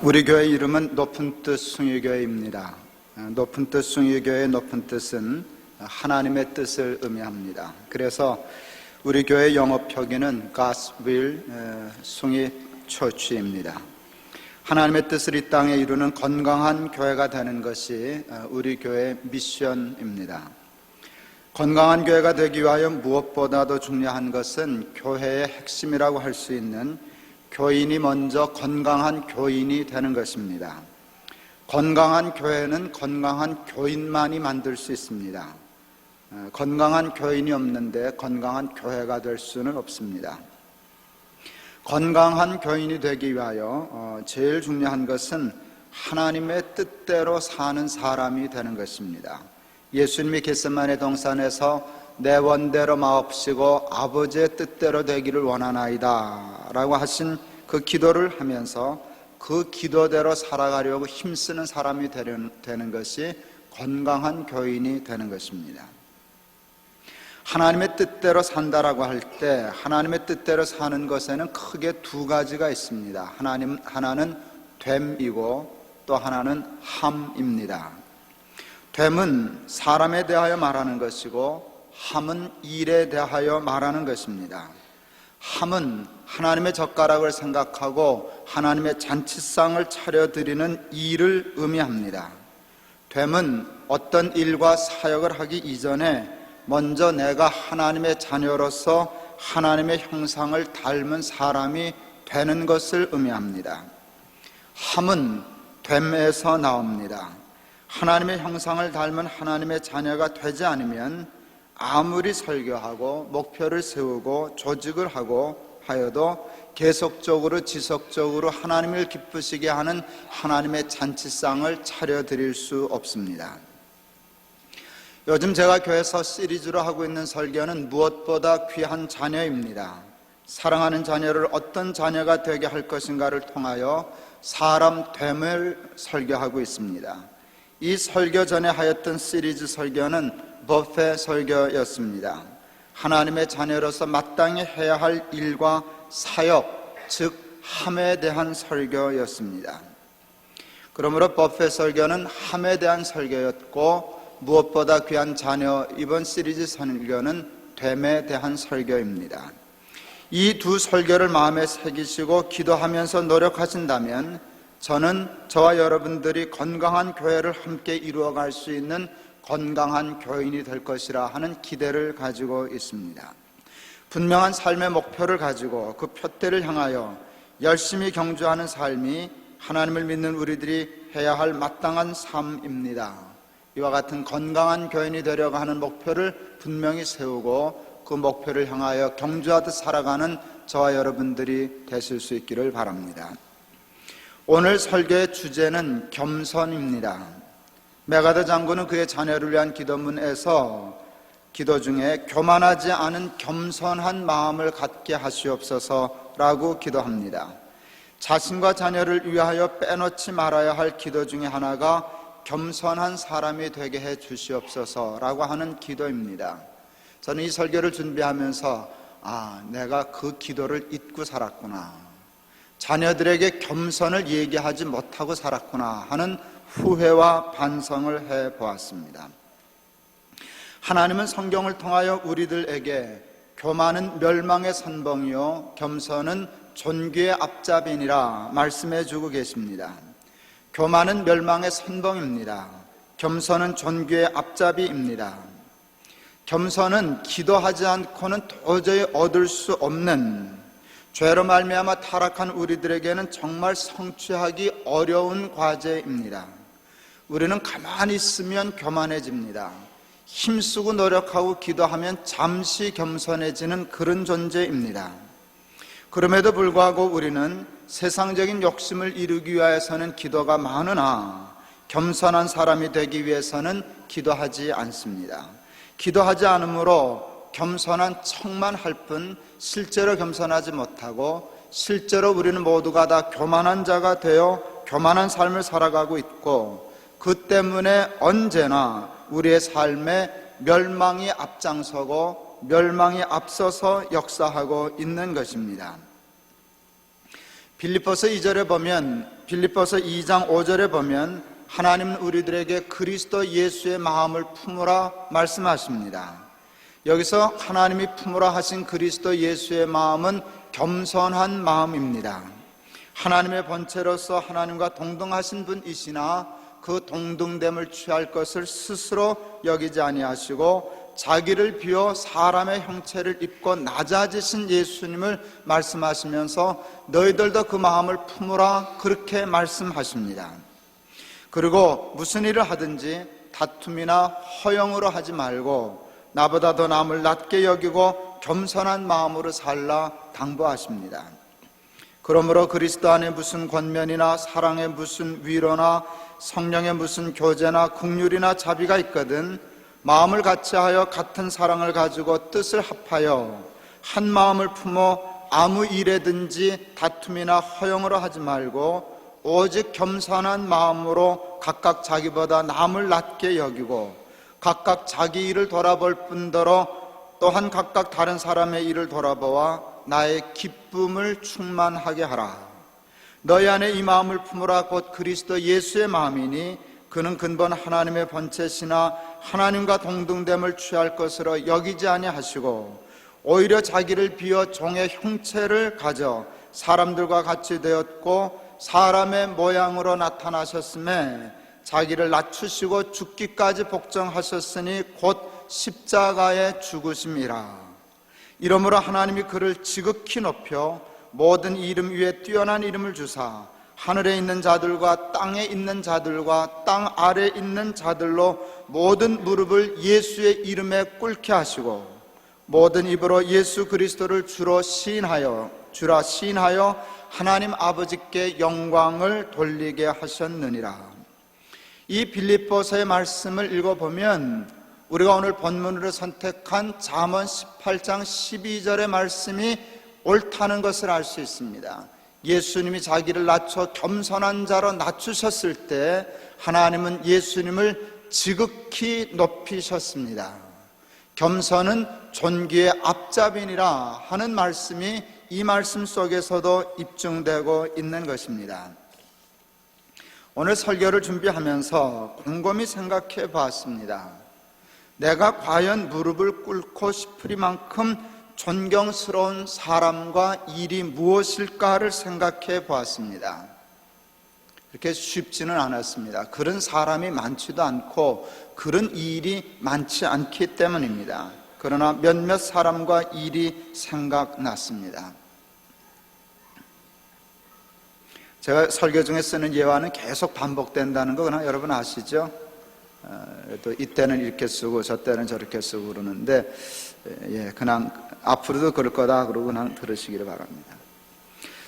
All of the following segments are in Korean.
우리 교회 이름은 높은 뜻 숭유교회입니다. 높은 뜻 숭유교회의 높은 뜻은 하나님의 뜻을 의미합니다. 그래서 우리 교회 영어 표기는 God's Will 숭유 처치입니다. 하나님의 뜻을 이 땅에 이루는 건강한 교회가 되는 것이 우리 교회의 미션입니다. 건강한 교회가 되기 위하여 무엇보다도 중요한 것은 교회의 핵심이라고 할 수 있는 교인이 먼저 건강한 교인이 되는 것입니다. 건강한 교회는 건강한 교인만이 만들 수 있습니다. 건강한 교인이 없는데 건강한 교회가 될 수는 없습니다. 건강한 교인이 되기 위하여 제일 중요한 것은 하나님의 뜻대로 사는 사람이 되는 것입니다. 예수님이 겟세마네 동산에서 내 원대로 마옵시고 아버지의 뜻대로 되기를 원하나이다 라고 하신 그 기도를 하면서 그 기도대로 살아가려고 힘쓰는 사람이 되는 것이 건강한 교인이 되는 것입니다. 하나님의 뜻대로 산다라고 할 때 하나님의 뜻대로 사는 것에는 크게 두 가지가 있습니다. 하나는 됨이고 또 하나는 함입니다. 됨은 사람에 대하여 말하는 것이고 함은 일에 대하여 말하는 것입니다. 함은 하나님의 젓가락을 생각하고 하나님의 잔치상을 차려드리는 일을 의미합니다. 됨은 어떤 일과 사역을 하기 이전에 먼저 내가 하나님의 자녀로서 하나님의 형상을 닮은 사람이 되는 것을 의미합니다. 함은 됨에서 나옵니다. 하나님의 형상을 닮은 하나님의 자녀가 되지 않으면 아무리 설교하고 목표를 세우고 조직을 하고 하여도 계속적으로 지속적으로 하나님을 기쁘시게 하는 하나님의 잔치상을 차려드릴 수 없습니다. 요즘 제가 교회에서 시리즈로 하고 있는 설교는 무엇보다 귀한 자녀입니다. 사랑하는 자녀를 어떤 자녀가 되게 할 것인가를 통하여 사람 됨을 설교하고 있습니다. 이 설교 전에 하였던 시리즈 설교는 버페 설교였습니다. 하나님의 자녀로서 마땅히 해야 할 일과 사역, 즉 함에 대한 설교였습니다. 그러므로 버페 설교는 함에 대한 설교였고 무엇보다 귀한 자녀, 이번 시리즈 설교는 됨에 대한 설교입니다. 이 두 설교를 마음에 새기시고 기도하면서 노력하신다면 저는 저와 여러분들이 건강한 교회를 함께 이루어갈 수 있는 건강한 교인이 될 것이라 하는 기대를 가지고 있습니다. 분명한 삶의 목표를 가지고 그 표대를 향하여 열심히 경주하는 삶이 하나님을 믿는 우리들이 해야 할 마땅한 삶입니다. 이와 같은 건강한 교인이 되려고 하는 목표를 분명히 세우고 그 목표를 향하여 경주하듯 살아가는 저와 여러분들이 되실 수 있기를 바랍니다. 오늘 설교의 주제는 겸손입니다. 메가더 장군은 그의 자녀를 위한 기도문에서 기도 중에 교만하지 않은 겸손한 마음을 갖게 하시옵소서라고 기도합니다. 자신과 자녀를 위하여 빼놓지 말아야 할 기도 중에 하나가 겸손한 사람이 되게 해 주시옵소서라고 하는 기도입니다. 저는 이 설교를 준비하면서 내가 그 기도를 잊고 살았구나, 자녀들에게 겸손을 얘기하지 못하고 살았구나 하는 후회와 반성을 해보았습니다. 하나님은 성경을 통하여 우리들에게 교만은 멸망의 선봉이요 겸손은 존귀의 앞잡이니라 말씀해 주고 계십니다. 교만은 멸망의 선봉입니다. 겸손은 존귀의 앞잡이입니다. 겸손은 기도하지 않고는 도저히 얻을 수 없는, 죄로 말미암아 타락한 우리들에게는 정말 성취하기 어려운 과제입니다. 우리는 가만히 있으면 교만해집니다. 힘쓰고 노력하고 기도하면 잠시 겸손해지는 그런 존재입니다. 그럼에도 불구하고 우리는 세상적인 욕심을 이루기 위해서는 기도가 많으나 겸손한 사람이 되기 위해서는 기도하지 않습니다. 기도하지 않으므로 겸손한 척만 할 뿐 실제로 겸손하지 못하고 실제로 우리는 모두가 다 교만한 자가 되어 교만한 삶을 살아가고 있고 그 때문에 언제나 우리의 삶에 멸망이 앞장서고 멸망이 앞서서 역사하고 있는 것입니다. 빌립보서 2절에 보면 빌립보서 2장 5절에 보면 하나님은 우리들에게 그리스도 예수의 마음을 품으라 말씀하십니다. 여기서 하나님이 품으라 하신 그리스도 예수의 마음은 겸손한 마음입니다. 하나님의 본체로서 하나님과 동등하신 분이시나 그 동등됨을 취할 것을 스스로 여기지 아니하시고 자기를 비워 사람의 형체를 입고 낮아지신 예수님을 말씀하시면서 너희들도 그 마음을 품으라 그렇게 말씀하십니다. 그리고 무슨 일을 하든지 다툼이나 허영으로 하지 말고 나보다 더 남을 낮게 여기고 겸손한 마음으로 살라 당부하십니다. 그러므로 그리스도 안에 무슨 권면이나 사랑에 무슨 위로나 성령의 무슨 교제나 긍휼이나 자비가 있거든 마음을 같이하여 같은 사랑을 가지고 뜻을 합하여 한 마음을 품어 아무 일에든지 다툼이나 허영으로 하지 말고 오직 겸손한 마음으로 각각 자기보다 남을 낮게 여기고 각각 자기 일을 돌아볼 뿐더러 또한 각각 다른 사람의 일을 돌아보아 나의 기쁨을 충만하게 하라. 너희 안에 이 마음을 품으라 곧 그리스도 예수의 마음이니 그는 근본 하나님의 본체시나 하나님과 동등됨을 취할 것으로 여기지 아니하시고 오히려 자기를 비워 종의 형체를 가져 사람들과 같이 되었고 사람의 모양으로 나타나셨음에 자기를 낮추시고 죽기까지 복종하셨으니 곧 십자가에 죽으심이라. 이러므로 하나님이 그를 지극히 높여 모든 이름 위에 뛰어난 이름을 주사 하늘에 있는 자들과 땅에 있는 자들과 땅 아래에 있는 자들로 모든 무릎을 예수의 이름에 꿇게 하시고 모든 입으로 예수 그리스도를 주라 시인하여 하나님 아버지께 영광을 돌리게 하셨느니라. 이 빌립보서의 말씀을 읽어보면 우리가 오늘 본문으로 선택한 잠언 18장 12절의 말씀이 옳다는 것을 알 수 있습니다. 예수님이 자기를 낮춰 겸손한 자로 낮추셨을 때 하나님은 예수님을 지극히 높이셨습니다. 겸손은 존귀의 앞잡이니라 하는 말씀이 이 말씀 속에서도 입증되고 있는 것입니다. 오늘 설교를 준비하면서 곰곰이 생각해 보았습니다. 내가 과연 무릎을 꿇고 싶으리만큼 존경스러운 사람과 일이 무엇일까를 생각해 보았습니다. 그렇게 쉽지는 않았습니다. 그런 사람이 많지도 않고 그런 일이 많지 않기 때문입니다. 그러나 몇몇 사람과 일이 생각났습니다. 제가 설교 중에 쓰는 예화는 계속 반복된다는 거 그냥 여러분 아시죠? 또 이때는 이렇게 쓰고 저 때는 저렇게 쓰고 그러는데 그냥 앞으로도 그럴 거다 그러고 그냥 들으시기를 바랍니다.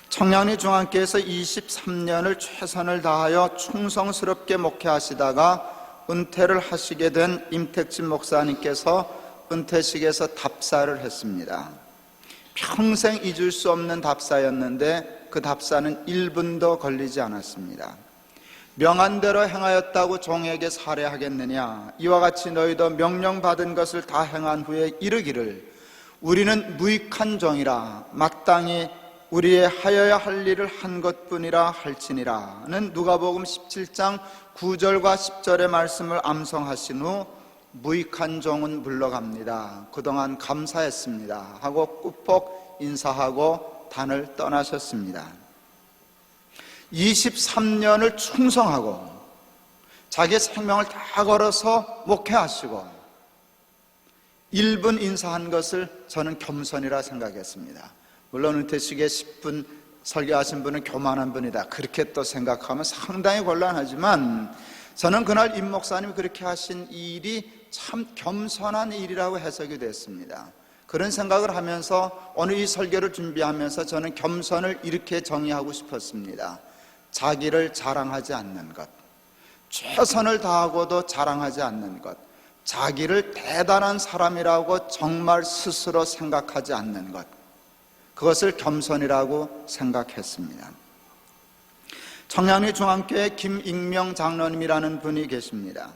청량리 중앙교회에서 23년을 최선을 다하여 충성스럽게 목회하시다가 은퇴를 하시게 된 임택진 목사님께서 은퇴식에서 답사를 했습니다. 평생 잊을 수 없는 답사였는데 그 답사는 1분도 걸리지 않았습니다. 명한대로 행하였다고 종에게 살해하겠느냐? 이와 같이 너희도 명령받은 것을 다 행한 후에 이르기를 우리는 무익한 종이라 마땅히 우리의 하여야 할 일을 한 것뿐이라 할지니라는 누가복음 17장 9절과 10절의 말씀을 암송하신 후 무익한 종은 물러갑니다. 그동안 감사했습니다 하고 꾹뻑 인사하고 단을 떠나셨습니다. 23년을 충성하고 자기의 생명을 다 걸어서 목회하시고 1분 인사한 것을 저는 겸손이라 생각했습니다. 물론 은퇴식에 10분 설교하신 분은 교만한 분이다 그렇게 또 생각하면 상당히 곤란하지만 저는 그날 임 목사님이 그렇게 하신 일이 참 겸손한 일이라고 해석이 됐습니다. 그런 생각을 하면서 오늘 이 설교를 준비하면서 저는 겸손을 이렇게 정의하고 싶었습니다. 자기를 자랑하지 않는 것, 최선을 다하고도 자랑하지 않는 것, 자기를 대단한 사람이라고 정말 스스로 생각하지 않는 것, 그것을 겸손이라고 생각했습니다. 청량리 중앙교회 김익명 장로님이라는 분이 계십니다.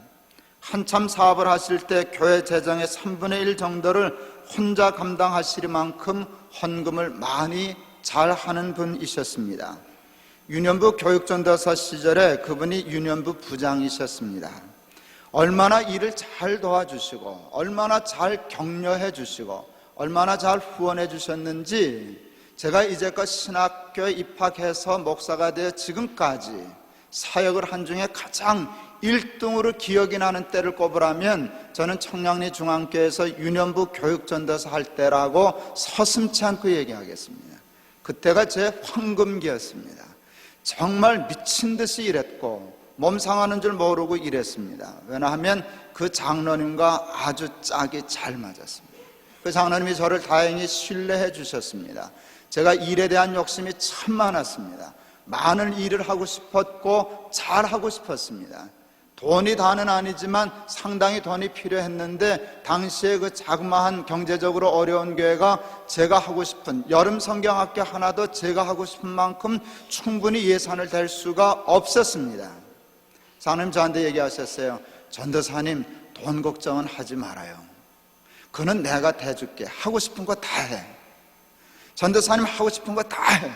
한참 사업을 하실 때 교회 재정의 3분의 1 정도를 혼자 감당하실 만큼 헌금을 많이 잘 하는 분이셨습니다. 유년부 교육전도사 시절에 그분이 유년부 부장이셨습니다. 얼마나 일을 잘 도와주시고 얼마나 잘 격려해 주시고 얼마나 잘 후원해 주셨는지 제가 이제껏 신학교에 입학해서 목사가 되어 지금까지 사역을 한 중에 가장 1등으로 기억이 나는 때를 꼽으라면 저는 청량리 중앙교회에서 유년부 교육전도사 할 때라고 서슴지 않고 얘기하겠습니다. 그때가 제 황금기였습니다. 정말 미친 듯이 일했고 몸 상하는 줄 모르고 일했습니다. 왜냐하면 그 장로님과 아주 짝이 잘 맞았습니다. 그 장로님이 저를 다행히 신뢰해 주셨습니다. 제가 일에 대한 욕심이 참 많았습니다. 많은 일을 하고 싶었고 잘하고 싶었습니다. 돈이 다는 아니지만 상당히 돈이 필요했는데 당시에 그 자그마한 경제적으로 어려운 교회가 제가 하고 싶은 여름 성경학교 하나도 제가 하고 싶은 만큼 충분히 예산을 댈 수가 없었습니다. 장로님 저한테 얘기하셨어요. 전도사님 돈 걱정은 하지 말아요. 그는 내가 대줄게. 하고 싶은 거 다 해. 전도사님 하고 싶은 거 다 해.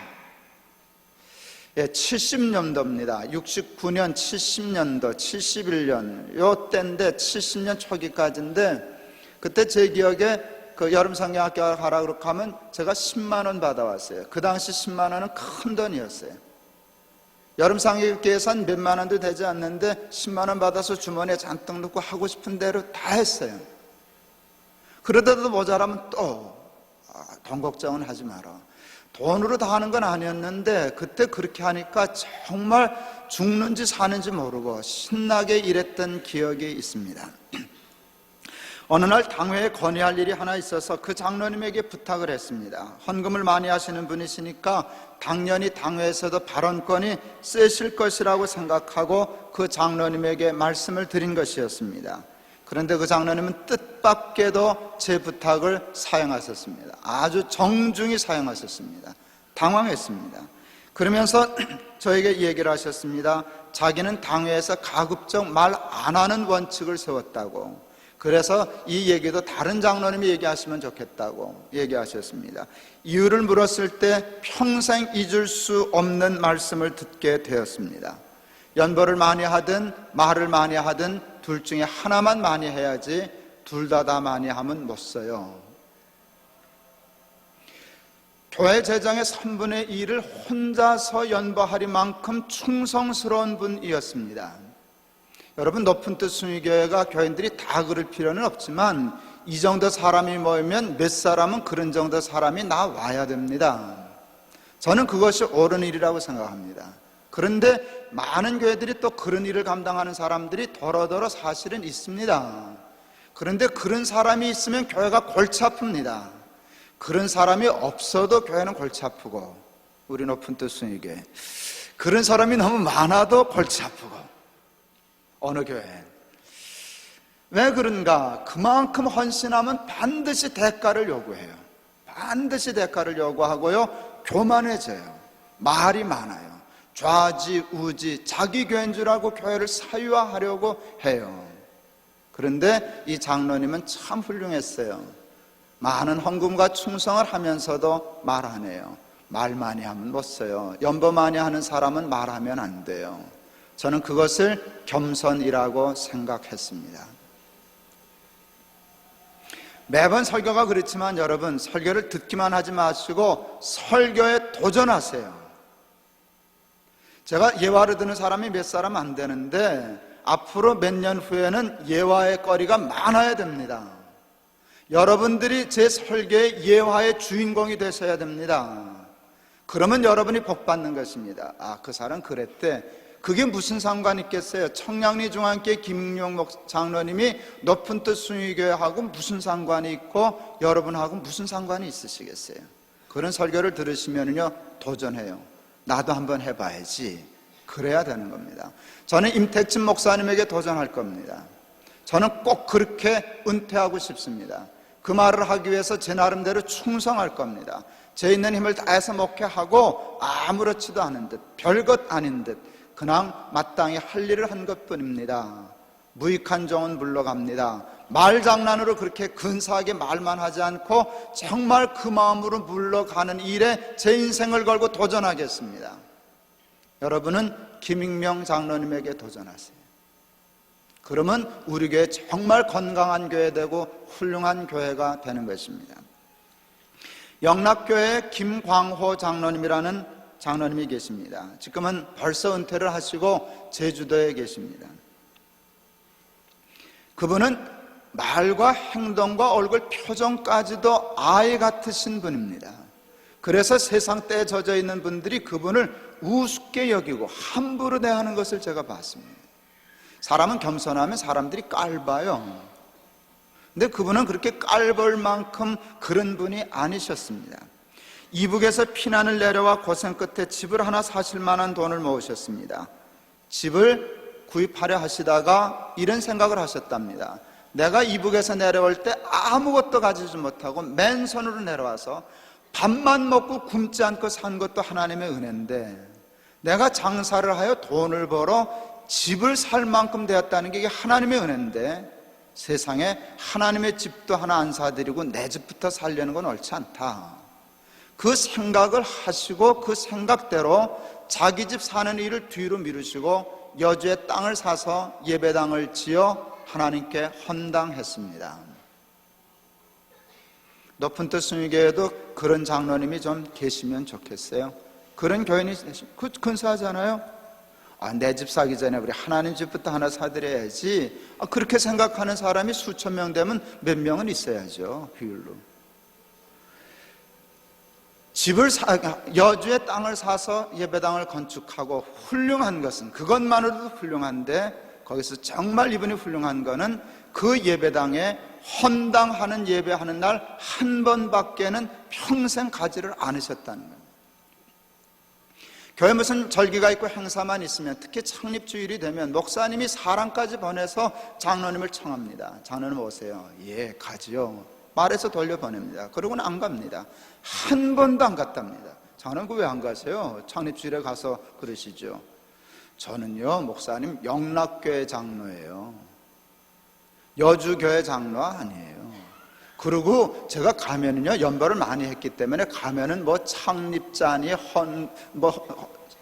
70년도입니다. 69년, 70년도, 71년 요 때인데 70년 초기까지인데 그때 제 기억에 그 여름 성경학교 가라 그렇게 하면 제가 10만 원 받아왔어요. 그 당시 10만 원은 큰 돈이었어요. 여름 성경학교에선 몇만 원도 되지 않는데 10만 원 받아서 주머니에 잔뜩 넣고 하고 싶은 대로 다 했어요. 그러다도 모자라면 또 돈 걱정은 하지 마라. 돈으로 다 하는 건 아니었는데 그때 그렇게 하니까 정말 죽는지 사는지 모르고 신나게 일했던 기억이 있습니다. 어느 날 당회에 건의할 일이 하나 있어서 그 장로님에게 부탁을 했습니다. 헌금을 많이 하시는 분이시니까 당연히 당회에서도 발언권이 세실 것이라고 생각하고 그 장로님에게 말씀을 드린 것이었습니다. 그런데 그 장로님은 뜻밖에도 제 부탁을 사용하셨습니다. 아주 정중히 사용하셨습니다. 당황했습니다. 그러면서 저에게 얘기를 하셨습니다. 자기는 당회에서 가급적 말 안 하는 원칙을 세웠다고. 그래서 이 얘기도 다른 장로님이 얘기하시면 좋겠다고 얘기하셨습니다. 이유를 물었을 때 평생 잊을 수 없는 말씀을 듣게 되었습니다. 연보를 많이 하든 말을 많이 하든 둘 중에 하나만 많이 해야지 둘 다 많이 하면 못 써요. 교회 재정의 3분의 1을 혼자서 연보하리만큼 충성스러운 분이었습니다. 여러분, 높은 뜻 순위교회가 교인들이 다 그럴 필요는 없지만 이 정도 사람이 모이면 몇 사람은 그런 정도 사람이 나와야 됩니다. 저는 그것이 옳은 일이라고 생각합니다. 그런데 많은 교회들이 또 그런 일을 감당하는 사람들이 더러더러 사실은 있습니다. 그런데 그런 사람이 있으면 교회가 골치 아픕니다. 그런 사람이 없어도 교회는 골치 아프고, 우리 높은 뜻 순위교회 그런 사람이 너무 많아도 골치 아프고, 어느 교회 왜 그런가? 그만큼 헌신하면 반드시 대가를 요구해요. 반드시 대가를 요구하고요, 교만해져요. 말이 많아요. 좌지우지 자기 교회인 줄 알고 교회를 사유화하려고 해요. 그런데 이 장로님은 참 훌륭했어요. 많은 헌금과 충성을 하면서도 말 안 해요. 말 많이 하면 못 써요. 연보 많이 하는 사람은 말하면 안 돼요. 저는 그것을 겸손이라고 생각했습니다. 매번 설교가 그렇지만 여러분, 설교를 듣기만 하지 마시고 설교에 도전하세요. 제가 예화를 듣는 사람이 몇 사람 안 되는데 앞으로 몇 년 후에는 예화의 거리가 많아야 됩니다. 여러분들이 제 설교의 예화의 주인공이 되셔야 됩니다. 그러면 여러분이 복 받는 것입니다. 아, 그 사람 그랬대. 그게 무슨 상관 있겠어요? 청량리 중앙교회 김용목 장로님이 높은 뜻 순위교회하고 무슨 상관이 있고 여러분하고 무슨 상관이 있으시겠어요? 그런 설교를 들으시면요, 도전해요. 나도 한번 해봐야지. 그래야 되는 겁니다. 저는 임택진 목사님에게 도전할 겁니다. 저는 꼭 그렇게 은퇴하고 싶습니다. 그 말을 하기 위해서 제 나름대로 충성할 겁니다. 제 있는 힘을 다해서 목회하고 아무렇지도 않은 듯, 별것 아닌 듯 그냥 마땅히 할 일을 한 것뿐입니다. 무익한 종은 물러갑니다. 말장난으로 그렇게 근사하게 말만 하지 않고 정말 그 마음으로 물러가는 일에 제 인생을 걸고 도전하겠습니다. 여러분은 김익명 장로님에게 도전하세요. 그러면 우리 교회 정말 건강한 교회 되고 훌륭한 교회가 되는 것입니다. 영락교회 김광호 장로님이라는 장로님이 계십니다. 지금은 벌써 은퇴를 하시고 제주도에 계십니다. 그분은 말과 행동과 얼굴 표정까지도 아이 같으신 분입니다. 그래서 세상 때에 젖어 있는 분들이 그분을 우습게 여기고 함부로 대하는 것을 제가 봤습니다. 사람은 겸손하면 사람들이 깔봐요. 근데 그분은 그렇게 깔볼 만큼 그런 분이 아니셨습니다. 이북에서 피난을 내려와 고생 끝에 집을 하나 사실 만한 돈을 모으셨습니다. 집을 구입하려 하시다가 이런 생각을 하셨답니다. 내가 이북에서 내려올 때 아무것도 가지지 못하고 맨손으로 내려와서 밥만 먹고 굶지 않고 산 것도 하나님의 은혜인데, 내가 장사를 하여 돈을 벌어 집을 살 만큼 되었다는 게 이게 하나님의 은혜인데, 세상에 하나님의 집도 하나 안 사드리고 내 집부터 살려는 건 옳지 않다. 그 생각을 하시고 그 생각대로 자기 집 사는 일을 뒤로 미루시고 여주에 땅을 사서 예배당을 지어 하나님께 헌당했습니다. 높은 뜻 순위교회도 그런 장로님이 좀 계시면 좋겠어요. 그런 교인이 근사하잖아요. 내 집 사기 전에 우리 하나님 집부터 하나 사드려야지. 그렇게 생각하는 사람이 수천 명 되면 몇 명은 있어야죠, 비율로. 여주에 땅을 사서 예배당을 건축하고 훌륭한 것은, 그것만으로도 훌륭한데 거기서 정말 이분이 훌륭한 거는 그 예배당에 헌당하는 예배하는 날 한 번밖에는 평생 가지를 않으셨다는 겁니다. 교회 무슨 절기가 있고 행사만 있으면, 특히 창립주일이 되면 목사님이 사람까지 보내서 장로님을 청합니다. 장로님 오세요. 예, 가지요. 말해서 돌려보냅니다. 그러고는 안 갑니다. 한 번도 안 갔답니다. 장로님 왜 안 가세요? 창립주일에 가서 그러시죠. 저는요, 목사님 영락교회 장로예요. 여주교회 장로 아니에요. 그리고 제가 가면은요, 연보를 많이 했기 때문에 가면은 뭐 창립자니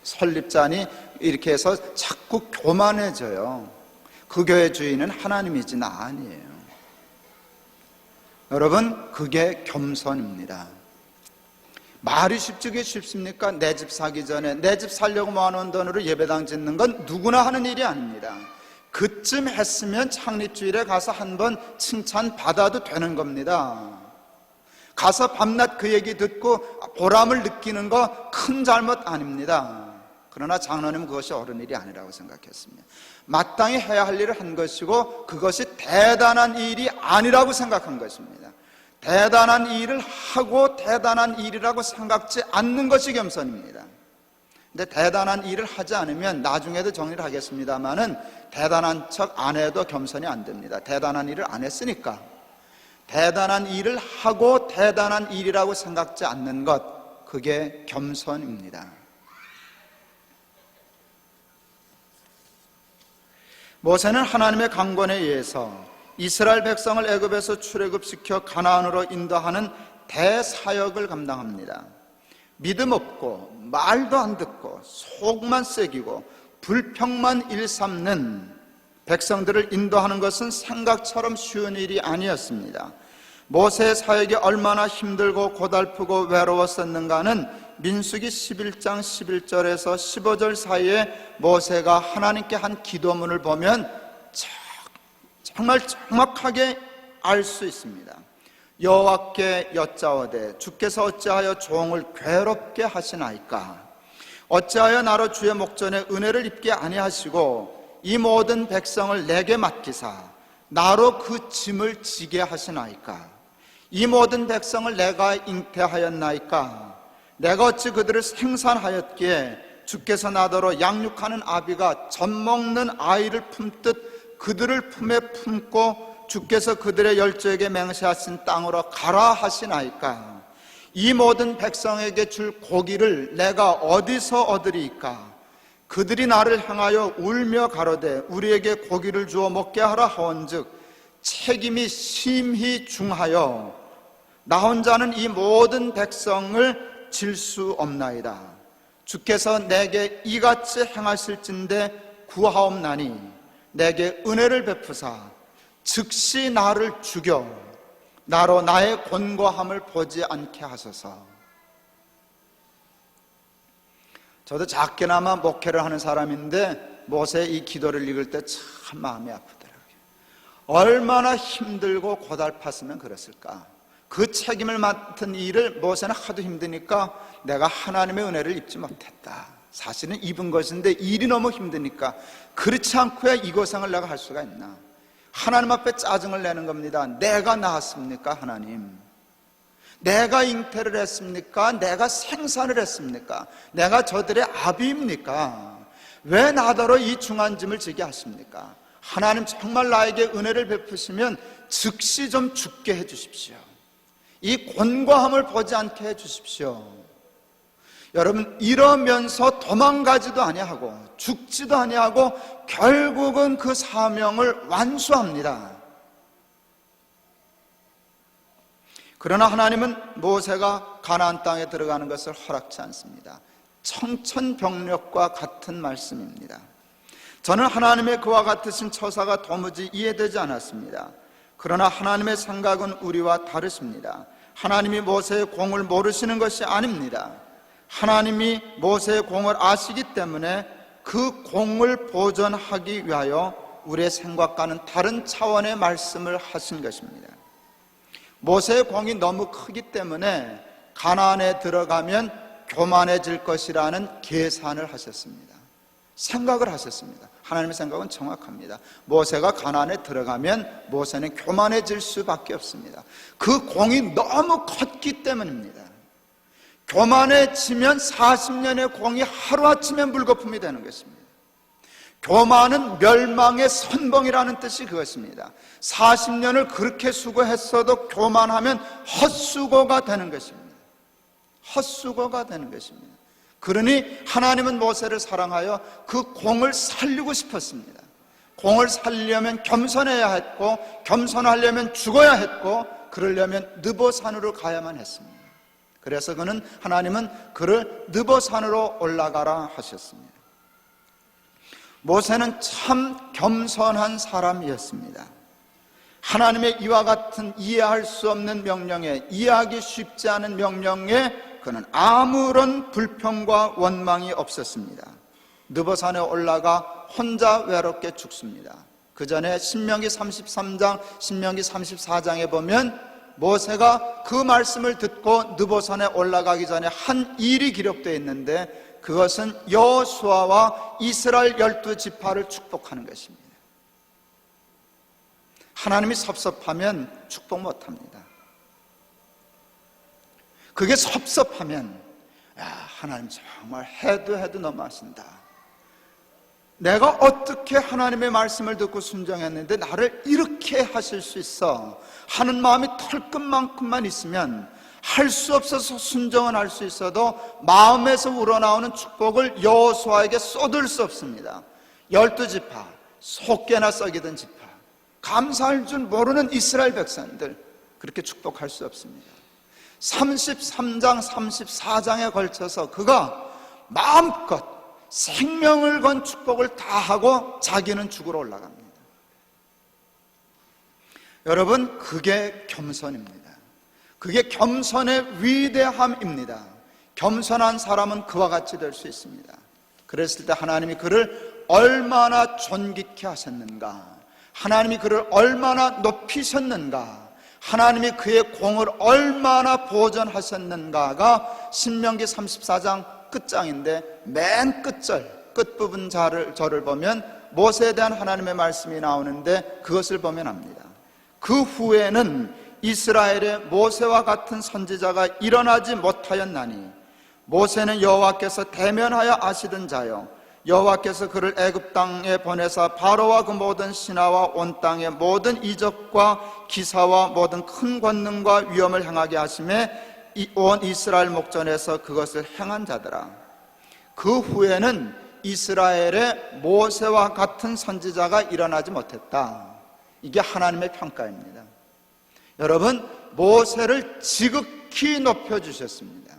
설립자니 이렇게 해서 자꾸 교만해져요. 그 교회 주인은 하나님이지 나 아니에요. 여러분, 그게 겸손입니다. 말이 쉽지게 쉽습니까? 내 집 사기 전에 내 집 살려고 모아놓은 돈으로 예배당 짓는 건 누구나 하는 일이 아닙니다. 그쯤 했으면 창립주일에 가서 한번 칭찬받아도 되는 겁니다. 가서 밤낮 그 얘기 듣고 보람을 느끼는 거 큰 잘못 아닙니다. 그러나 장로님은 그것이 옳은 일이 아니라고 생각했습니다. 마땅히 해야 할 일을 한 것이고 그것이 대단한 일이 아니라고 생각한 것입니다. 대단한 일을 하고 대단한 일이라고 생각지 않는 것이 겸손입니다. 근데 대단한 일을 하지 않으면, 나중에도 정리를 하겠습니다만은 대단한 척 안 해도 겸손이 안 됩니다. 대단한 일을 안 했으니까. 대단한 일을 하고 대단한 일이라고 생각지 않는 것, 그게 겸손입니다. 모세는 하나님의 강권에 의해서 이스라엘 백성을 애굽에서 출애굽시켜 가나안으로 인도하는 대사역을 감당합니다. 믿음 없고 말도 안 듣고 속만 새기고 불평만 일삼는 백성들을 인도하는 것은 생각처럼 쉬운 일이 아니었습니다. 모세의 사역이 얼마나 힘들고 고달프고 외로웠었는가는 민수기 11장 11절에서 15절 사이에 모세가 하나님께 한 기도문을 보면 정말 정확하게 알 수 있습니다. 여호와께 여짜오되 주께서 어찌하여 종을 괴롭게 하시나이까? 어찌하여 나로 주의 목전에 은혜를 입게 아니하시고 이 모든 백성을 내게 맡기사 나로 그 짐을 지게 하시나이까? 이 모든 백성을 내가 잉태하였나이까? 내가 어찌 그들을 생산하였기에 주께서 나더러 양육하는 아비가 젖 먹는 아이를 품듯 그들을 품에 품고 주께서 그들의 열조에게 맹세하신 땅으로 가라 하시나이까? 이 모든 백성에게 줄 고기를 내가 어디서 얻으리이까? 그들이 나를 향하여 울며 가로되 우리에게 고기를 주어 먹게 하라 하온즉 책임이 심히 중하여 나 혼자는 이 모든 백성을 질 수 없나이다. 주께서 내게 이같이 행하실진대 구하옵나니 내게 은혜를 베푸사 즉시 나를 죽여 나로 나의 곤고함을 보지 않게 하소서. 저도 작게나마 목회를 하는 사람인데 모세의 이 기도를 읽을 때 참 마음이 아프더라고요. 얼마나 힘들고 고달팠으면 그랬을까. 그 책임을 맡은 일을 모세는 하도 힘드니까 내가 하나님의 은혜를 입지 못했다. 사실은 입은 것인데 일이 너무 힘드니까 그렇지 않고야 이 고생을 내가 할 수가 있나. 하나님 앞에 짜증을 내는 겁니다. 내가 나았습니까 하나님? 내가 잉태를 했습니까? 내가 생산을 했습니까? 내가 저들의 아비입니까? 왜 나더러 이 중한 짐을 지게 하십니까? 하나님 정말 나에게 은혜를 베푸시면 즉시 좀 죽게 해주십시오. 이 곤고함을 보지 않게 해주십시오. 여러분, 이러면서 도망가지도 아니하고 죽지도 아니하고 결국은 그 사명을 완수합니다. 그러나 하나님은 모세가 가나안 땅에 들어가는 것을 허락치 않습니다. 청천벽력과 같은 말씀입니다. 저는 하나님의 그와 같으신 처사가 도무지 이해되지 않았습니다. 그러나 하나님의 생각은 우리와 다르십니다. 하나님이 모세의 공을 모르시는 것이 아닙니다. 하나님이 모세의 공을 아시기 때문에 그 공을 보존하기 위하여 우리의 생각과는 다른 차원의 말씀을 하신 것입니다. 모세의 공이 너무 크기 때문에 가나안에 들어가면 교만해질 것이라는 계산을 하셨습니다. 생각을 하셨습니다. 하나님의 생각은 정확합니다. 모세가 가나안에 들어가면 모세는 교만해질 수밖에 없습니다. 그 공이 너무 컸기 때문입니다. 교만해지면 40년의 공이 하루아침에 물거품이 되는 것입니다. 교만은 멸망의 선봉이라는 뜻이 그것입니다. 40년을 그렇게 수고했어도 교만하면 헛수고가 되는 것입니다. 헛수고가 되는 것입니다. 그러니 하나님은 모세를 사랑하여 그 공을 살리고 싶었습니다. 공을 살리려면 겸손해야 했고, 겸손하려면 죽어야 했고, 그러려면 느보산으로 가야만 했습니다. 그래서 하나님은 그를 느보산으로 올라가라 하셨습니다. 모세는 참 겸손한 사람이었습니다. 하나님의 이와 같은 이해할 수 없는 명령에, 이해하기 쉽지 않은 명령에 그는 아무런 불평과 원망이 없었습니다. 느보산에 올라가 혼자 외롭게 죽습니다. 그 전에 신명기 33장, 신명기 34장에 보면 모세가 그 말씀을 듣고 느보산에 올라가기 전에 한 일이 기록되어 있는데 그것은 여호수아와 이스라엘 12지파를 축복하는 것입니다. 하나님이 섭섭하면 축복 못합니다. 그게 섭섭하면 하나님 정말 해도 너무하신다. 내가 어떻게 하나님의 말씀을 듣고 순종했는데 나를 이렇게 하실 수 있어 하는 마음이 털끝만큼만 있으면 할 수 없어서 순종은 할 수 있어도 마음에서 우러나오는 축복을 여호수아에게 쏟을 수 없습니다. 12지파, 속개나 썩이던 지파, 감사할 줄 모르는 이스라엘 백성들 그렇게 축복할 수 없습니다. 33장, 34장에 걸쳐서 그가 마음껏 생명을 건 축복을 다 하고 자기는 죽으러 올라갑니다. 여러분, 그게 겸손입니다. 그게 겸손의 위대함입니다. 겸손한 사람은 그와 같이 될 수 있습니다. 그랬을 때 하나님이 그를 얼마나 존귀케 하셨는가, 하나님이 그를 얼마나 높이셨는가, 하나님이 그의 공을 얼마나 보존하셨는가가 신명기 34장 끝장인데 맨 끝절, 끝부분 절을 보면 모세에 대한 하나님의 말씀이 나오는데 그것을 보면 압니다. 그 후에는 이스라엘의 모세와 같은 선지자가 일어나지 못하였나니 모세는 여호와께서 대면하여 아시던 자요 여호와께서 그를 애굽 땅에 보내사 바로와 그 모든 신하와 온 땅의 모든 이적과 기사와 모든 큰 권능과 위엄을 행하게 하심에 온 이스라엘 목전에서 그것을 행한 자더라. 그 후에는 이스라엘의 모세와 같은 선지자가 일어나지 못했다. 이게 하나님의 평가입니다. 여러분, 모세를 지극히 높여주셨습니다.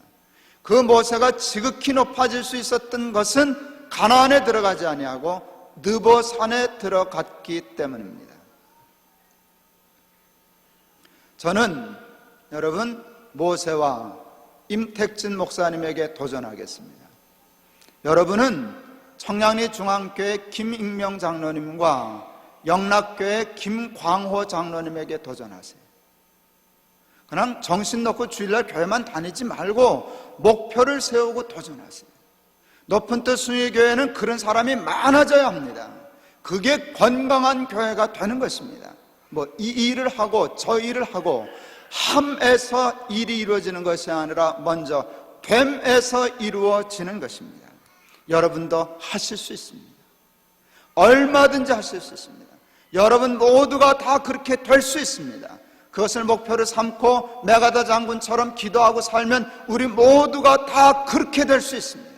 그 모세가 지극히 높아질 수 있었던 것은 가나안에 들어가지 아니하고 느보산에 들어갔기 때문입니다. 저는 여러분 모세와 임택진 목사님에게 도전하겠습니다. 여러분은 청량리 중앙교회 김익명 장로님과 영락교회 김광호 장로님에게 도전하세요. 그냥 정신 놓고 주일날 교회만 다니지 말고 목표를 세우고 도전하세요. 높은 뜻 순위교회는 그런 사람이 많아져야 합니다. 그게 건강한 교회가 되는 것입니다. 이 일을 하고 저 일을 하고 함에서 일이 이루어지는 것이 아니라 먼저 됨에서 이루어지는 것입니다. 여러분도 하실 수 있습니다. 얼마든지 하실 수 있습니다. 여러분 모두가 다 그렇게 될 수 있습니다. 그것을 목표를 삼고 메가다 장군처럼 기도하고 살면 우리 모두가 다 그렇게 될 수 있습니다.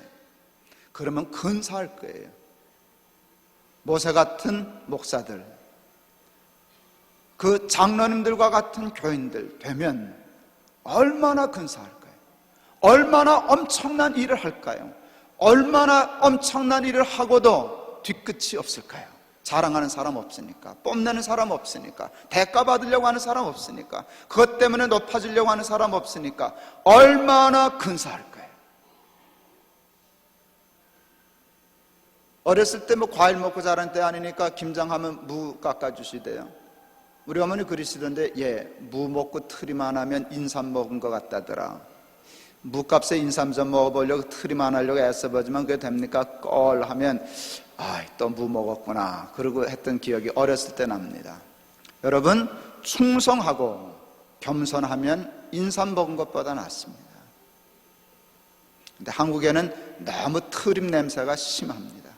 그러면 근사할 거예요. 모세 같은 목사들, 그 장로님들과 같은 교인들 되면 얼마나 근사할까요? 얼마나 엄청난 일을 할까요? 얼마나 엄청난 일을 하고도 뒤끝이 없을까요? 자랑하는 사람 없으니까, 뽐내는 사람 없으니까, 대가 받으려고 하는 사람 없으니까, 그것 때문에 높아지려고 하는 사람 없으니까 얼마나 근사할까요? 어렸을 때 과일 먹고 자란 때 아니니까 김장하면 무 깎아주시대요. 우리 어머니 그러시던데, 무 먹고 틀이만 안 하면 인삼 먹은 것 같다더라. 무값에 인삼 좀 먹어보려고 틀이만 하려고 애써보지만 그게 됩니까? 껄 하면 또 무 먹었구나 그러고 했던 기억이 어렸을 때 납니다. 여러분, 충성하고 겸손하면 인삼 먹은 것보다 낫습니다. 근데 한국에는 너무 트림 냄새가 심합니다.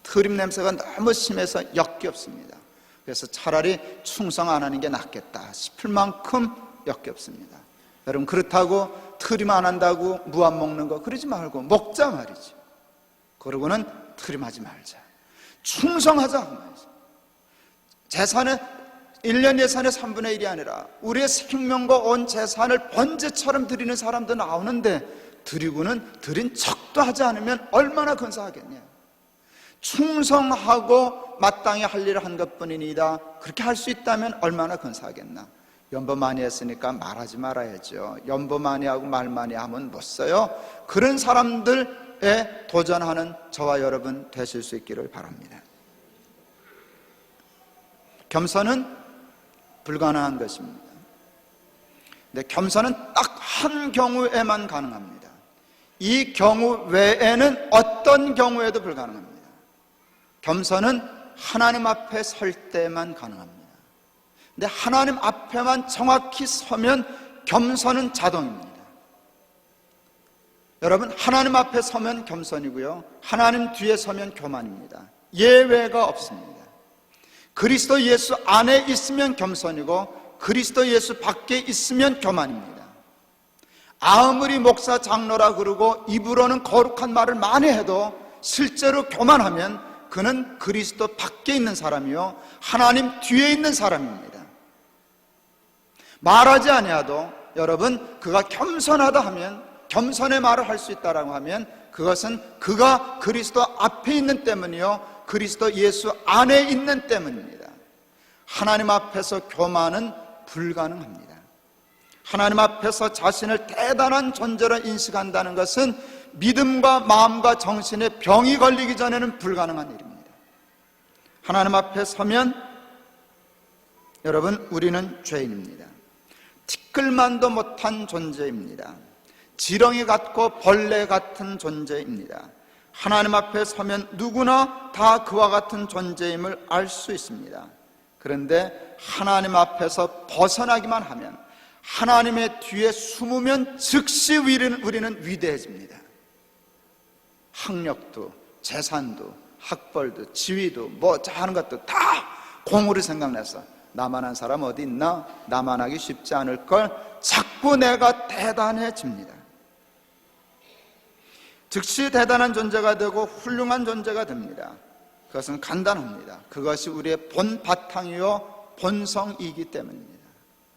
트림 냄새가 너무 심해서 역겹습니다. 그래서 차라리 충성 안 하는 게 낫겠다 싶을 만큼 역겹습니다. 여러분, 그렇다고 트림 안 한다고 무 안 먹는 거 그러지 말고 먹자 말이죠. 그러고는 트림하지 말자. 충성하자 말이죠. 재산의 1년 예산의 3분의 1이 아니라 우리의 생명과 온 재산을 번제처럼 드리는 사람도 나오는데 드리고는 드린 척도 하지 않으면 얼마나 근사하겠냐. 충성하고 마땅히 할 일을 한 것뿐이니다 그렇게 할 수 있다면 얼마나 근사하겠나. 연보 많이 했으니까 말하지 말아야죠. 연보 많이 하고 말 많이 하면 못 써요. 그런 사람들에 도전하는 저와 여러분 되실 수 있기를 바랍니다. 겸손은 불가능한 것입니다. 근데 겸손은 딱 한 경우에만 가능합니다. 이 경우 외에는 어떤 경우에도 불가능합니다. 겸손은 하나님 앞에 설 때만 가능합니다. 근데 하나님 앞에만 정확히 서면 겸손은 자동입니다. 여러분, 하나님 앞에 서면 겸손이고요, 하나님 뒤에 서면 교만입니다. 예외가 없습니다. 그리스도 예수 안에 있으면 겸손이고 그리스도 예수 밖에 있으면 교만입니다. 아무리 목사 장로라 그러고 입으로는 거룩한 말을 많이 해도 실제로 교만하면 그는 그리스도 밖에 있는 사람이요 하나님 뒤에 있는 사람입니다. 말하지 아니하도 여러분, 그가 겸손하다 하면, 겸손의 말을 할 수 있다라고 하면 그것은 그가 그리스도 앞에 있는 때문이요 그리스도 예수 안에 있는 때문입니다. 하나님 앞에서 교만은 불가능합니다. 하나님 앞에서 자신을 대단한 존재로 인식한다는 것은 믿음과 마음과 정신에 병이 걸리기 전에는 불가능한 일입니다. 하나님 앞에 서면 여러분, 우리는 죄인입니다. 티끌만도 못한 존재입니다. 지렁이 같고 벌레 같은 존재입니다. 하나님 앞에 서면 누구나 다 그와 같은 존재임을 알 수 있습니다. 그런데 하나님 앞에서 벗어나기만 하면, 하나님의 뒤에 숨으면 즉시 우리는 위대해집니다. 학력도 재산도 학벌도 지위도 하는 것도 다 공으로 생각나서 나만한 사람 어디 있나? 나만 하기 쉽지 않을 걸 자꾸 내가 대단해집니다. 즉시 대단한 존재가 되고 훌륭한 존재가 됩니다. 그것은 간단합니다. 그것이 우리의 본 바탕이요 본성이기 때문입니다.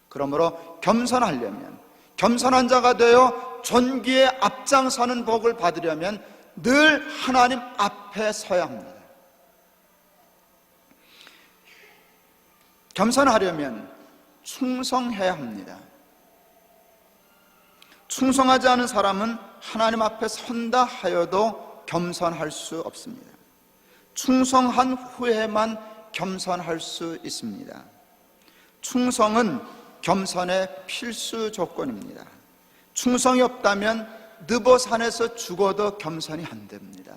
그러므로 겸손하려면, 겸손한 자가 되어 존귀에 앞장서는 복을 받으려면 늘 하나님 앞에 서야 합니다. 겸손하려면 충성해야 합니다. 충성하지 않은 사람은 하나님 앞에 선다 하여도 겸손할 수 없습니다. 충성한 후에만 겸손할 수 있습니다. 충성은 겸손의 필수 조건입니다. 충성이 없다면 느보산에서 죽어도 겸손이 안 됩니다.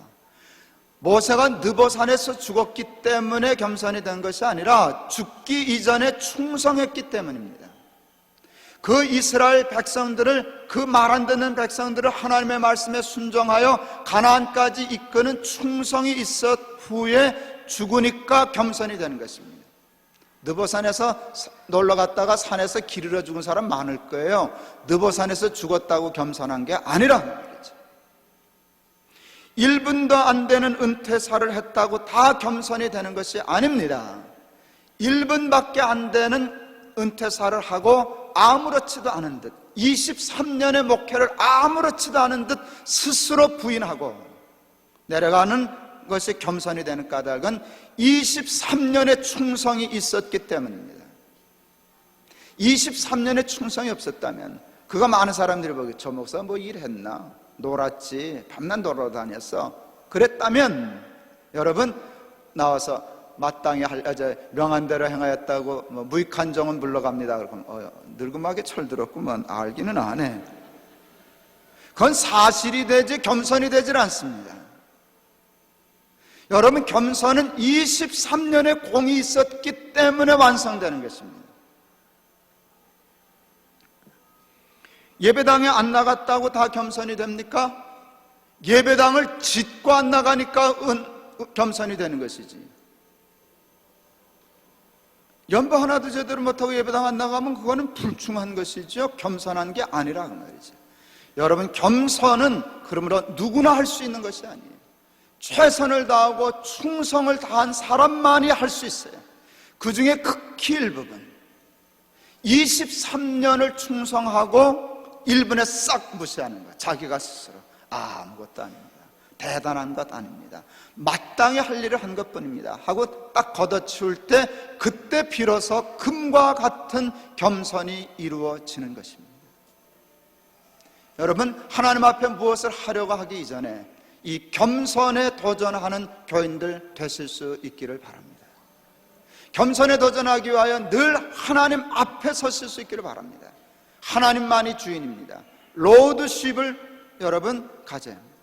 모세가 느보산에서 죽었기 때문에 겸손이 된 것이 아니라 죽기 이전에 충성했기 때문입니다. 그 이스라엘 백성들을, 그 말 안 듣는 백성들을 하나님의 말씀에 순종하여 가나안까지 이끄는 충성이 있었 후에 죽으니까 겸손이 되는 것입니다. 느보산에서 놀러 갔다가 산에서 길 잃어 죽은 사람 많을 거예요. 느보산에서 죽었다고 겸손한 게 아니라는 말이죠. 1분도 안 되는 은퇴사를 했다고 다 겸손이 되는 것이 아닙니다. 1분밖에 안 되는 은퇴사를 하고 아무렇지도 않은 듯, 23년의 목회를 아무렇지도 않은 듯 스스로 부인하고 내려가는 것이 겸손이 되는 까닭은 23년의 충성이 있었기 때문입니다. 23년의 충성이 없었다면, 그거 많은 사람들이 보기, 저 목사 뭐 일했나? 놀았지, 밤낮 돌아다녔어, 그랬다면 여러분 나와서 마땅히 명한 대로 행하였다고 무익한 종은 물러갑니다. 그러면 늙음하게 철들었구만, 알기는 안 해. 그건 사실이 되지 겸손이 되질 않습니다. 여러분, 겸손은 23년의 공이 있었기 때문에 완성되는 것입니다. 예배당에 안 나갔다고 다 겸손이 됩니까? 예배당을 짓고 안 나가니까 겸손이 되는 것이지. 연보 하나도 제대로 못하고 예배당 안 나가면 그거는 불충한 것이죠. 겸손한 게 아니라 그 말이죠. 여러분, 겸손은 그러므로 누구나 할 수 있는 것이 아니에요. 최선을 다하고 충성을 다한 사람만이 할 수 있어요. 그 중에 극히 일부분, 23년을 충성하고 1분에 싹 무시하는 것, 자기가 스스로 아무것도 아닙니다, 대단한 것 아닙니다, 마땅히 할 일을 한 것뿐입니다 하고 딱 걷어치울 때, 그때 비로소 금과 같은 겸손이 이루어지는 것입니다. 여러분, 하나님 앞에 무엇을 하려고 하기 이전에 이 겸손에 도전하는 교인들 되실 수 있기를 바랍니다. 겸손에 도전하기 위하여 늘 하나님 앞에 서실 수 있기를 바랍니다. 하나님만이 주인입니다. 로드십을 여러분 가져야 합니다.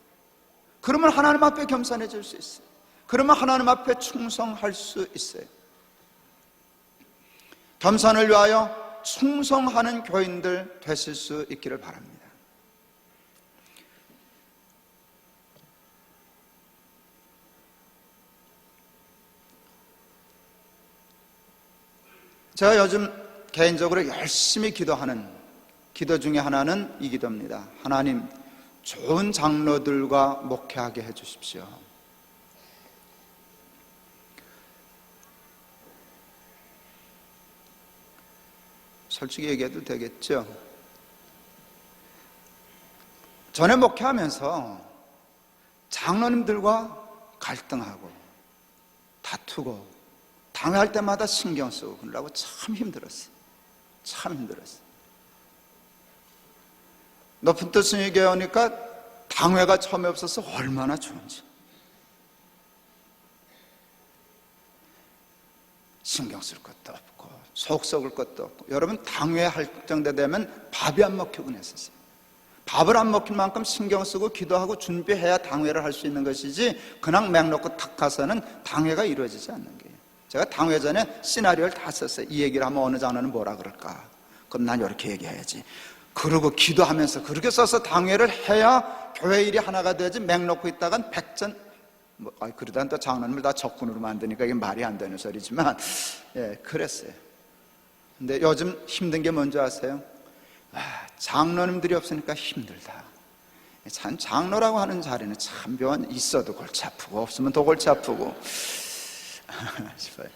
그러면 하나님 앞에 겸손해질 수 있어요. 그러면 하나님 앞에 충성할 수 있어요. 겸손을 위하여 충성하는 교인들 되실 수 있기를 바랍니다. 제가 요즘 개인적으로 열심히 기도하는 기도 중에 하나는 이 기도입니다. 하나님, 좋은 장로들과 목회하게 해주십시오. 솔직히 얘기해도 되겠죠? 전에 목회하면서 장로님들과 갈등하고 다투고 당회할 때마다 신경 쓰고 그러려고 참 힘들었어요. 참 힘들었어요. 높은 뜻 스님에게 오니까 당회가 처음에 없어서 얼마나 좋은지. 신경 쓸 것도 없고 속 썩을 것도 없고. 여러분, 당회 할 정도 되면 밥이 안 먹히곤 했었어요. 밥을 안 먹힐 만큼 신경 쓰고 기도하고 준비해야 당회를 할 수 있는 것이지, 그냥 맹 놓고 탁 가서는 당회가 이루어지지 않는 거예요. 제가 당회 전에 시나리오를 다 썼어요. 이 얘기를 하면 어느 장로는 뭐라 그럴까? 그럼 난 이렇게 얘기해야지. 그러고 기도하면서 그렇게 써서 당회를 해야 교회 일이 하나가 되지, 맹 놓고 있다간 백전, 그러다가 또 장로님을 다 적군으로 만드니까 이게 말이 안 되는 소리지만, 그랬어요. 근데 요즘 힘든 게 뭔지 아세요? 장로님들이 없으니까 힘들다. 참, 장로라고 하는 자리는 참 묘한, 있어도 골치 아프고 없으면 더 골치 아프고 싶어요.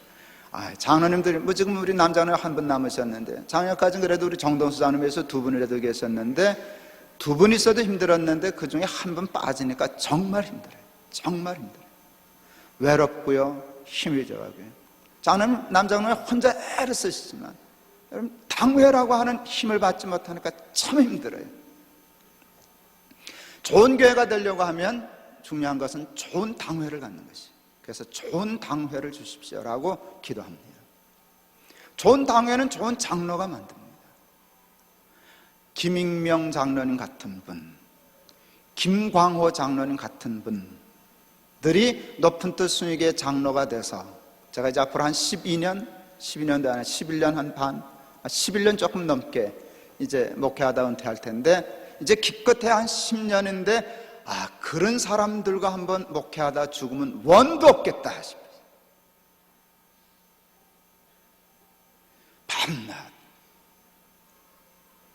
장로님들이 뭐 지금 우리 남자는 한 분 남으셨는데, 작년까지는 그래도 우리 정동수 장로님에서 두 분이라도 계셨는데, 두 분 있어도 힘들었는데 그 중에 한 분 빠지니까 정말 힘들어요. 정말 힘들어요. 외롭고요, 힘이 저하고요. 장로님, 남장로님 혼자 애를 쓰시지만 여러분, 당회라고 하는 힘을 받지 못하니까 참 힘들어요. 좋은 교회가 되려고 하면 중요한 것은 좋은 당회를 갖는 것이에요. 그래서 좋은 당회를 주십시오라고 기도합니다. 좋은 당회는 좋은 장로가 만듭니다. 김익명 장로님 같은 분, 김광호 장로님 같은 분들이 높은 뜻 순위계 장로가 돼서, 제가 이제 앞으로 한 12년도 아니라 11년 한 반, 11년 조금 넘게 이제 목회하다 은퇴할 텐데, 이제 기껏해 한 10년인데 그런 사람들과 한번 목회하다 죽으면 원도 없겠다 싶어요. 밤낮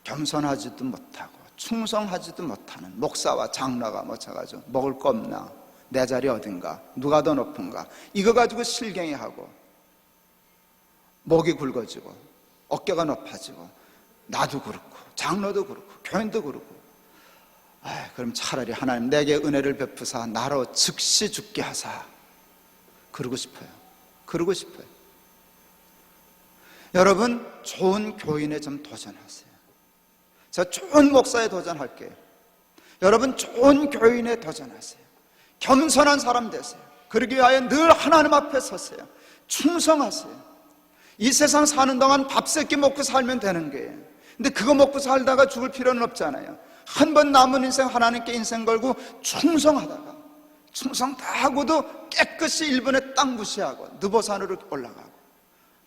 겸손하지도 못하고 충성하지도 못하는 목사와 장로가 모쳐가지고 먹을 거 없나, 내 자리 어딘가, 누가 더 높은가, 이거 가지고 실갱이하고 목이 굵어지고 어깨가 높아지고, 나도 그렇고 장로도 그렇고 교인도 그렇고, 그럼 차라리 하나님 내게 은혜를 베푸사 나로 즉시 죽게 하사, 그러고 싶어요. 그러고 싶어요. 여러분, 좋은 교인에 좀 도전하세요. 제가 좋은 목사에 도전할게요. 여러분, 좋은 교인에 도전하세요. 겸손한 사람 되세요. 그러기 위하여 늘 하나님 앞에 서세요. 충성하세요. 이 세상 사는 동안 밥 세끼 먹고 살면 되는 거예요. 근데 그거 먹고 살다가 죽을 필요는 없잖아요. 한 번 남은 인생 하나님께 인생 걸고 충성하다가, 충성 다 하고도 깨끗이 일본의 땅 무시하고 느보산으로 올라가고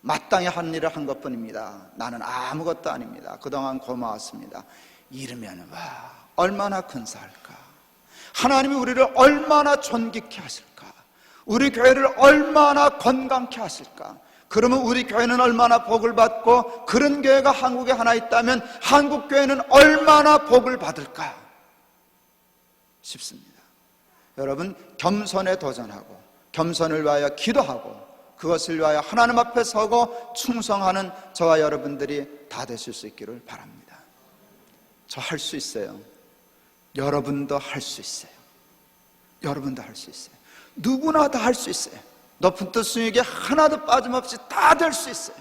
마땅히 한 일을 한 것뿐입니다. 나는 아무것도 아닙니다. 그동안 고마웠습니다. 이러면 와, 얼마나 근사할까. 하나님이 우리를 얼마나 존귀케 하실까. 우리 교회를 얼마나 건강케 하실까. 그러면 우리 교회는 얼마나 복을 받고, 그런 교회가 한국에 하나 있다면 한국 교회는 얼마나 복을 받을까 싶습니다. 여러분, 겸손에 도전하고 겸손을 위하여 기도하고 그것을 위하여 하나님 앞에 서고 충성하는 저와 여러분들이 다 되실 수 있기를 바랍니다. 저 할 수 있어요. 여러분도 할 수 있어요. 여러분도 할 수 있어요. 누구나 다 할 수 있어요. 높은 뜻 순위에 하나도 빠짐없이 다 될 수 있어요.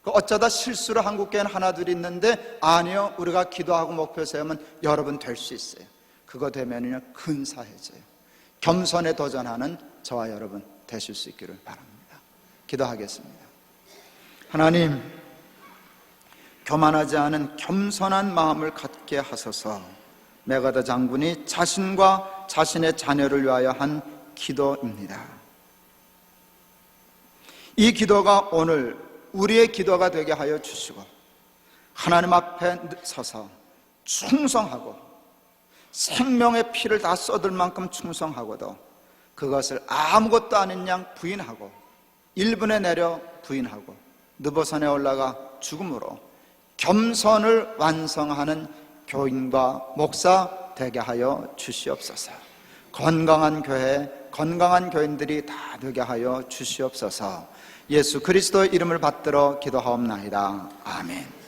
어쩌다 실수로 한국교회는 하나둘 있는데, 아니요, 우리가 기도하고 목표 세우면 여러분 될 수 있어요. 그거 되면요 근사해져요. 겸손에 도전하는 저와 여러분 되실 수 있기를 바랍니다. 기도하겠습니다. 하나님, 교만하지 않은 겸손한 마음을 갖게 하소서. 메가더 장군이 자신과 자신의 자녀를 위하여 한 기도입니다. 이 기도가 오늘 우리의 기도가 되게 하여 주시고, 하나님 앞에 서서 충성하고 생명의 피를 다 쏟을 만큼 충성하고도 그것을 아무것도 아닌 양 부인하고, 1분에 내려 부인하고 느보산에 올라가 죽음으로 겸손을 완성하는 교인과 목사 되게 하여 주시옵소서. 건강한 교회, 건강한 교인들이 다 되게 하여 주시옵소서. 예수 그리스도의 이름을 받들어 기도하옵나이다. 아멘.